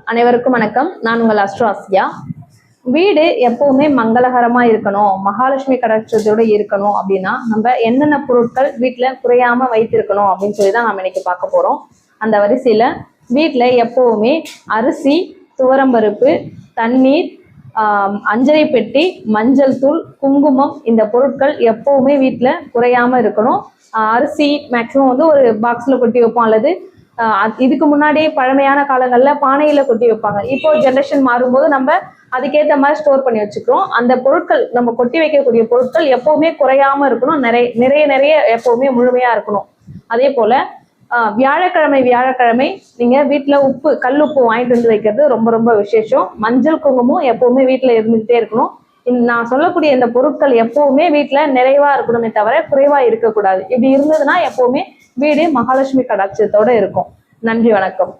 அனைவருக்கும் வணக்கம். நான் உங்கள் அஸ்ட்ரோ ஆசியா. வீடு எப்பவுமே மங்களகரமா இருக்கணும், மகாலட்சுமி கடாட்சத்தோட இருக்கணும் அப்படின்னா நம்ம என்னென்ன பொருட்கள் வீட்டுல குறையாம வைத்திருக்கணும் அப்படின்னு சொல்லிதான் நம்ம இன்னைக்கு பார்க்க போறோம். அந்த வரிசையில வீட்டுல எப்பவுமே அரிசி, துவரம்பருப்பு, தண்ணீர், அஞ்சரை பெட்டி, மஞ்சள் தூள், குங்குமம், இந்த பொருட்கள் எப்பவுமே வீட்டுல குறையாம இருக்கணும். அரிசி மேக்சிமம் வந்து ஒரு பாக்ஸ்ல கொட்டி வைப்போம், அல்லது இதுக்கு முன்னாடி பழமையான காலங்கள்ல பானையில கொட்டி வைப்பாங்க. இப்போ ஜென்ரேஷன் மாறும்போது நம்ம அதுக்கேற்ற மாதிரி ஸ்டோர் பண்ணி வச்சுக்கிறோம். அந்த பொருட்கள், நம்ம கொட்டி வைக்கக்கூடிய பொருட்கள் எப்பவுமே குறையாம இருக்கணும், நிறைய நிறைய நிறைய எப்பவுமே முழுமையா இருக்கணும். அதே போல வியாழக்கிழமை நீங்க வீட்டுல உப்பு, கல் உப்பு வாங்கிட்டு வந்து வைக்கிறது ரொம்ப ரொம்ப விசேஷம். மஞ்சள் குங்குமம் எப்பவுமே வீட்டுல இருந்துகிட்டே இருக்கணும். நான் சொல்லக்கூடிய இந்த பொருட்கள் எப்பவுமே வீட்டுல நிறைவா இருக்கணுமே தவிர குறைவா இருக்கக்கூடாது. இப்படி இருந்ததுன்னா எப்பவுமே வீடு மகாலட்சுமி கடாட்சத்தோட இருக்கும். நன்றி, வணக்கம்.